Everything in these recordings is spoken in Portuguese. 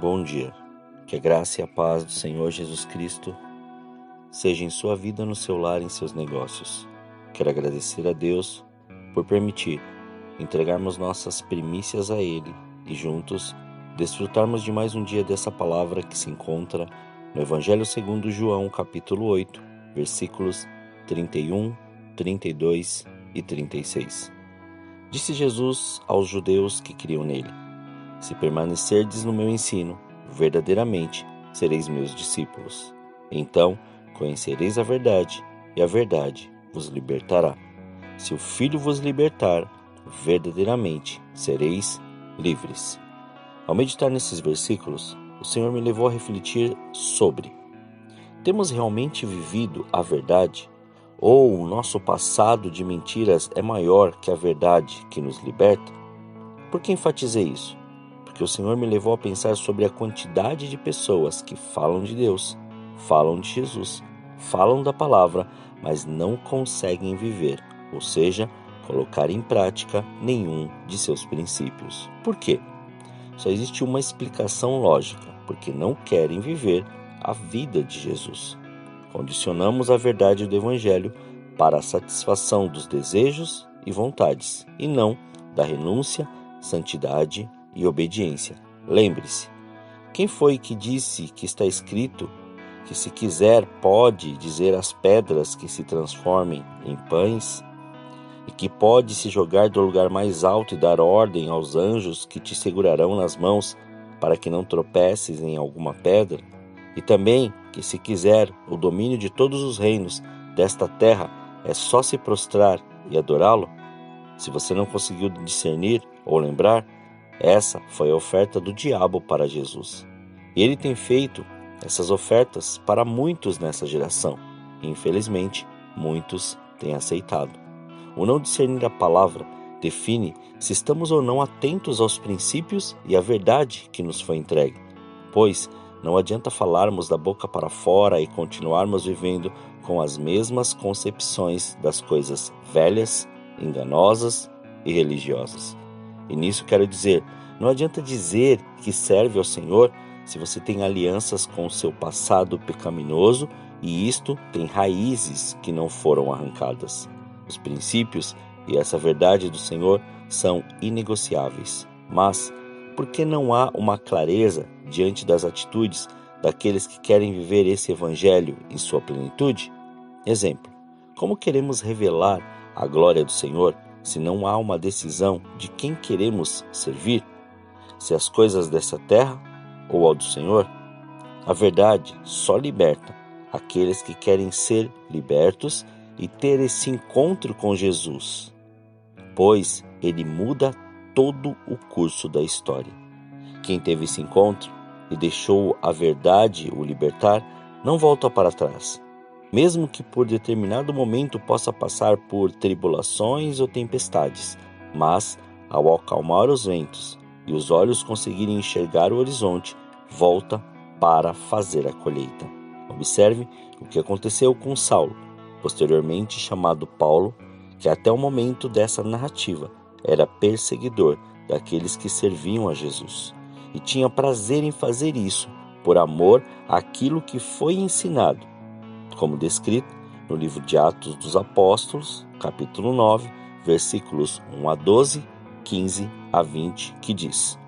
Bom dia, que a graça e a paz do Senhor Jesus Cristo seja em sua vida, no seu lar e em seus negócios. Quero agradecer a Deus por permitir entregarmos nossas primícias a Ele e juntos desfrutarmos de mais um dia dessa palavra que se encontra no Evangelho segundo João, capítulo 8, versículos 31, 32 e 36. Disse Jesus aos judeus que criam nele: se permanecerdes no meu ensino, verdadeiramente sereis meus discípulos. Então conhecereis a verdade, e a verdade vos libertará. Se o Filho vos libertar, verdadeiramente sereis livres. Ao meditar nesses versículos, o Senhor me levou a refletir sobre: temos realmente vivido a verdade? Ou o nosso passado de mentiras é maior que a verdade que nos liberta? Por que enfatizei isso? Porque o Senhor me levou a pensar sobre a quantidade de pessoas que falam de Deus, falam de Jesus, falam da palavra, mas não conseguem viver, ou seja, colocar em prática nenhum de seus princípios. Por quê? Só existe uma explicação lógica: porque não querem viver a vida de Jesus. Condicionamos a verdade do Evangelho para a satisfação dos desejos e vontades, e não da renúncia, santidade e obediência. Lembre-se, quem foi que disse que está escrito que, se quiser, pode dizer às pedras que se transformem em pães, e que pode se jogar do lugar mais alto e dar ordem aos anjos que te segurarão nas mãos para que não tropeces em alguma pedra? E também que, se quiser, o domínio de todos os reinos desta terra é só se prostrar e adorá-lo? Se você não conseguiu discernir ou lembrar, essa foi a oferta do diabo para Jesus. E ele tem feito essas ofertas para muitos nessa geração. E, infelizmente, muitos têm aceitado. O não discernir a palavra define se estamos ou não atentos aos princípios e à verdade que nos foi entregue. Pois não adianta falarmos da boca para fora e continuarmos vivendo com as mesmas concepções das coisas velhas, enganosas e religiosas. E nisso quero dizer, não adianta dizer que serve ao Senhor se você tem alianças com o seu passado pecaminoso e isto tem raízes que não foram arrancadas. Os princípios e essa verdade do Senhor são inegociáveis. Mas por que não há uma clareza diante das atitudes daqueles que querem viver esse Evangelho em sua plenitude? Exemplo: como queremos revelar a glória do Senhor se não há uma decisão de quem queremos servir? Se as coisas dessa terra ou ao do Senhor? A verdade só liberta aqueles que querem ser libertos e ter esse encontro com Jesus, pois ele muda todo o curso da história. Quem teve esse encontro e deixou a verdade o libertar, não volta para trás. Mesmo que por determinado momento possa passar por tribulações ou tempestades, mas ao acalmar os ventos e os olhos conseguirem enxergar o horizonte, volta para fazer a colheita. Observe o que aconteceu com Saulo, posteriormente chamado Paulo, que até o momento dessa narrativa era perseguidor daqueles que serviam a Jesus e tinha prazer em fazer isso por amor àquilo que foi ensinado, como descrito no livro de Atos dos Apóstolos, capítulo 9, versículos 1 a 12, 15 a 20, que diz: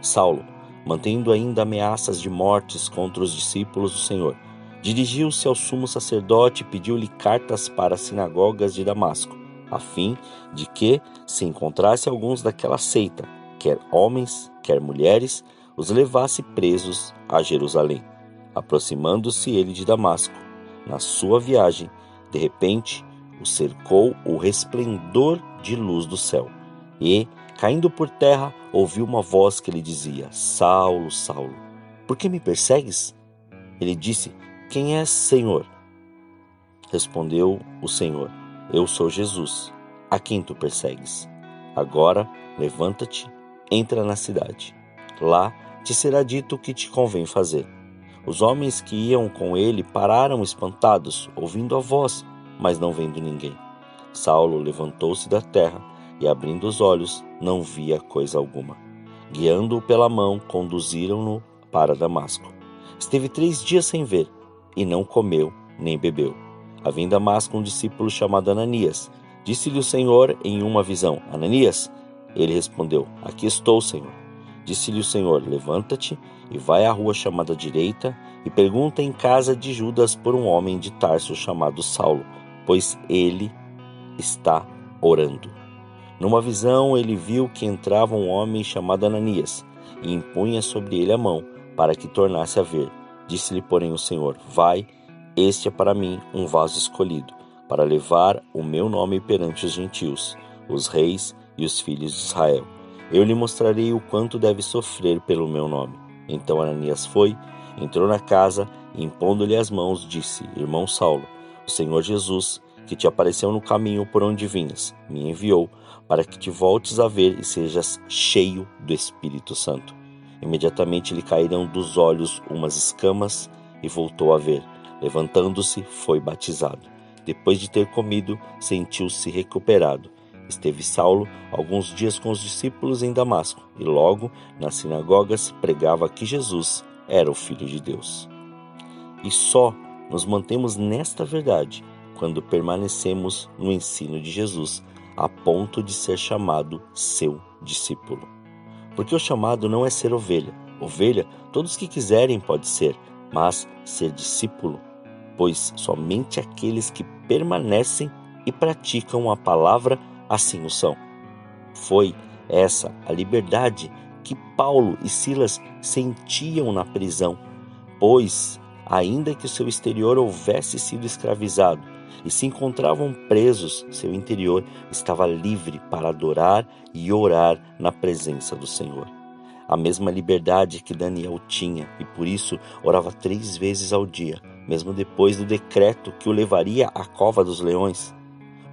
Saulo, mantendo ainda ameaças de mortes contra os discípulos do Senhor, dirigiu-se ao sumo sacerdote e pediu-lhe cartas para as sinagogas de Damasco, a fim de que, se encontrasse alguns daquela seita, quer homens, quer mulheres, os levasse presos a Jerusalém. Aproximando-se ele de Damasco, na sua viagem, de repente o cercou o resplendor de luz do céu, e, caindo por terra, ouviu uma voz que lhe dizia: Saulo, Saulo, por que me persegues? Ele disse: Quem és, Senhor? Respondeu o Senhor: Eu sou Jesus, a quem tu persegues. Agora levanta-te, entra na cidade. Lá te será dito o que te convém fazer. Os homens que iam com ele pararam espantados, ouvindo a voz, mas não vendo ninguém. Saulo levantou-se da terra e, abrindo os olhos, não via coisa alguma. Guiando-o pela mão, conduziram-no para Damasco. Esteve 3 dias sem ver, e não comeu nem bebeu. Havia em Damasco um discípulo chamado Ananias. Disse-lhe o Senhor em uma visão: Ananias? Ele respondeu: Aqui estou, Senhor. Disse-lhe o Senhor: Levanta-te e vai à rua chamada Direita e pergunta em casa de Judas por um homem de Tarso chamado Saulo, pois ele está orando. Numa visão ele viu que entrava um homem chamado Ananias e impunha sobre ele a mão para que tornasse a ver. Disse-lhe, porém, o Senhor: Vai, este é para mim um vaso escolhido, para levar o meu nome perante os gentios, os reis e os filhos de Israel. Eu lhe mostrarei o quanto deve sofrer pelo meu nome. Então Ananias foi, entrou na casa e, impondo-lhe as mãos, disse: Irmão Saulo, o Senhor Jesus, que te apareceu no caminho por onde vinhas, me enviou para que te voltes a ver e sejas cheio do Espírito Santo. Imediatamente lhe caíram dos olhos umas escamas e voltou a ver. Levantando-se, foi batizado. Depois de ter comido, sentiu-se recuperado. Esteve Saulo alguns dias com os discípulos em Damasco, e logo, nas sinagogas, pregava que Jesus era o Filho de Deus. E só nos mantemos nesta verdade quando permanecemos no ensino de Jesus, a ponto de ser chamado seu discípulo. Porque o chamado não é ser ovelha. Ovelha, todos que quiserem pode ser, mas ser discípulo, pois somente aqueles que permanecem e praticam a palavra assim o são. Foi essa a liberdade que Paulo e Silas sentiam na prisão, pois, ainda que o seu exterior houvesse sido escravizado e se encontravam presos, seu interior estava livre para adorar e orar na presença do Senhor. A mesma liberdade que Daniel tinha, e por isso orava 3 vezes ao dia, mesmo depois do decreto que o levaria à cova dos leões.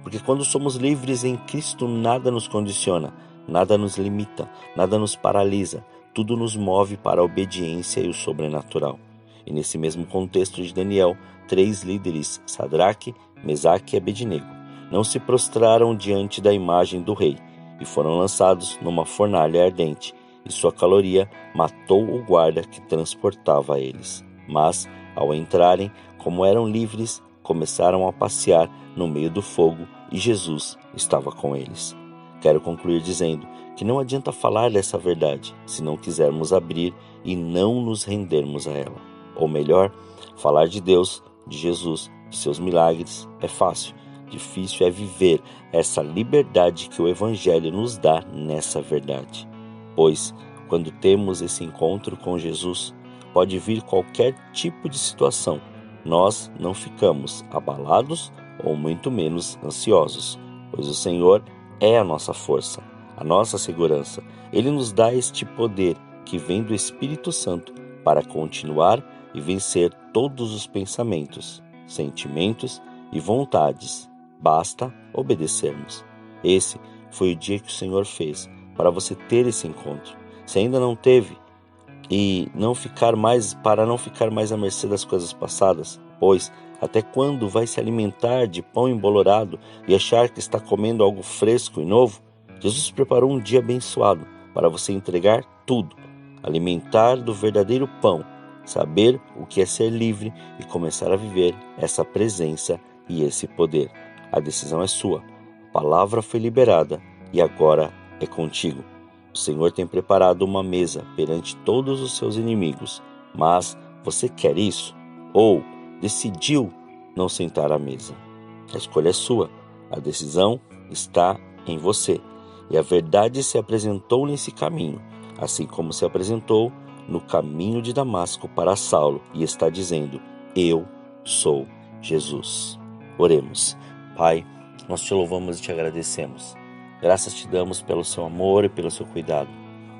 Porque quando somos livres em Cristo, nada nos condiciona, nada nos limita, nada nos paralisa, tudo nos move para a obediência e o sobrenatural. E nesse mesmo contexto de Daniel, 3 líderes, Sadraque, Mesaque e Abednego, não se prostraram diante da imagem do rei e foram lançados numa fornalha ardente, e sua caloria matou o guarda que transportava eles. Mas, ao entrarem, como eram livres, começaram a passear no meio do fogo e Jesus estava com eles. Quero concluir dizendo que não adianta falar dessa verdade se não quisermos abrir e não nos rendermos a ela. Ou melhor, falar de Deus, de Jesus, de seus milagres é fácil. Difícil é viver essa liberdade que o Evangelho nos dá nessa verdade. Pois, quando temos esse encontro com Jesus, pode vir qualquer tipo de situação. Nós não ficamos abalados ou muito menos ansiosos, pois o Senhor é a nossa força, a nossa segurança. Ele nos dá este poder que vem do Espírito Santo para continuar e vencer todos os pensamentos, sentimentos e vontades. Basta obedecermos. Esse foi o dia que o Senhor fez para você ter esse encontro. Se ainda não teve, para não ficar mais à mercê das coisas passadas, pois até quando vai se alimentar de pão embolorado e achar que está comendo algo fresco e novo? Jesus preparou um dia abençoado para você entregar tudo, alimentar do verdadeiro pão, saber o que é ser livre e começar a viver essa presença e esse poder. A decisão é sua. A palavra foi liberada e agora é contigo. O Senhor tem preparado uma mesa perante todos os seus inimigos, mas você quer isso? Ou decidiu não sentar à mesa? A escolha é sua. A decisão está em você. E a verdade se apresentou nesse caminho, assim como se apresentou no caminho de Damasco para Saulo, e está dizendo: Eu sou Jesus. Oremos. Pai, nós te louvamos e te agradecemos. Graças te damos pelo seu amor e pelo seu cuidado.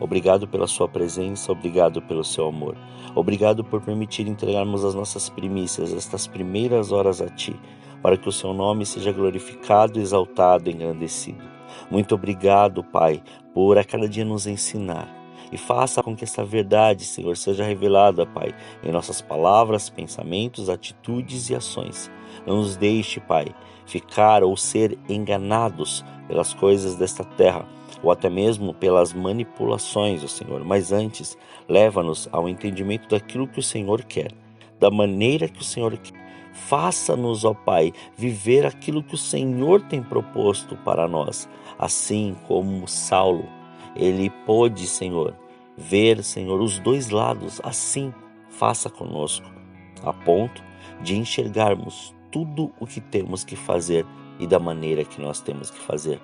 Obrigado pela sua presença, obrigado pelo seu amor. Obrigado por permitir entregarmos as nossas primícias, estas primeiras horas a ti, para que o seu nome seja glorificado, exaltado e engrandecido. Muito obrigado, Pai, por a cada dia nos ensinar. E faça com que essa verdade, Senhor, seja revelada, Pai, em nossas palavras, pensamentos, atitudes e ações. Não nos deixe, Pai, ficar ou ser enganados pelas coisas desta terra, ou até mesmo pelas manipulações, ó Senhor. Mas antes, leva-nos ao entendimento daquilo que o Senhor quer, da maneira que o Senhor quer. Faça-nos, ó Pai, viver aquilo que o Senhor tem proposto para nós, assim como Saulo. Ele pôde, Senhor, ver, Senhor, os dois lados. Assim, faça conosco, a ponto de enxergarmos tudo o que temos que fazer e da maneira que nós temos que fazer.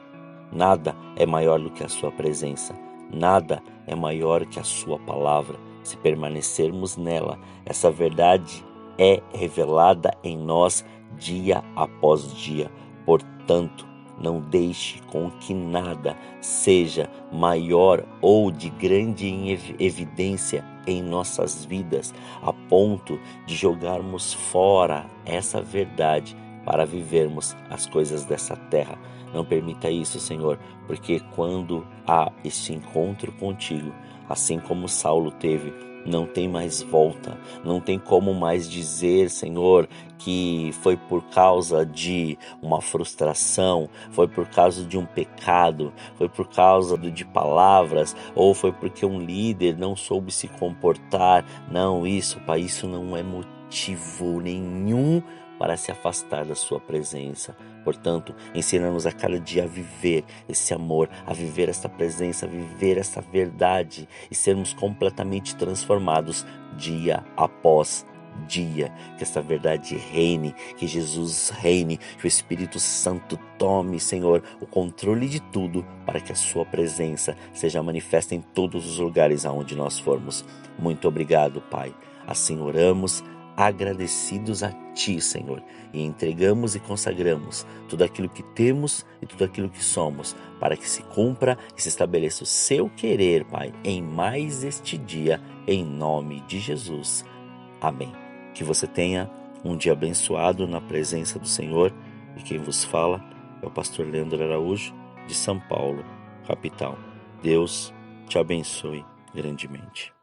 Nada é maior do que a sua presença, nada é maior que a sua palavra. Se permanecermos nela, essa verdade é revelada em nós dia após dia. Portanto, não deixe com que nada seja maior ou de grande evidência em nossas vidas, a ponto de jogarmos fora essa verdade para vivermos as coisas dessa terra. Não permita isso, Senhor, porque quando há este encontro contigo, assim como Saulo teve, não tem mais volta, não tem como mais dizer, Senhor, que foi por causa de uma frustração, foi por causa de um pecado, foi por causa de palavras, ou foi porque um líder não soube se comportar. Não, isso, Pai, isso não é motivo nenhum para se afastar da sua presença. Portanto, ensina-nos a cada dia a viver esse amor, a viver esta presença, a viver essa verdade e sermos completamente transformados dia após dia. Que esta verdade reine, que Jesus reine, que o Espírito Santo tome, Senhor, o controle de tudo para que a sua presença seja manifesta em todos os lugares aonde nós formos. Muito obrigado, Pai. Assim oramos, agradecidos a Ti, Senhor, e entregamos e consagramos tudo aquilo que temos e tudo aquilo que somos, para que se cumpra e se estabeleça o Seu querer, Pai, em mais este dia, em nome de Jesus. Amém. Que você tenha um dia abençoado na presença do Senhor, e quem vos fala é o pastor Leandro Araújo, de São Paulo, capital. Deus te abençoe grandemente.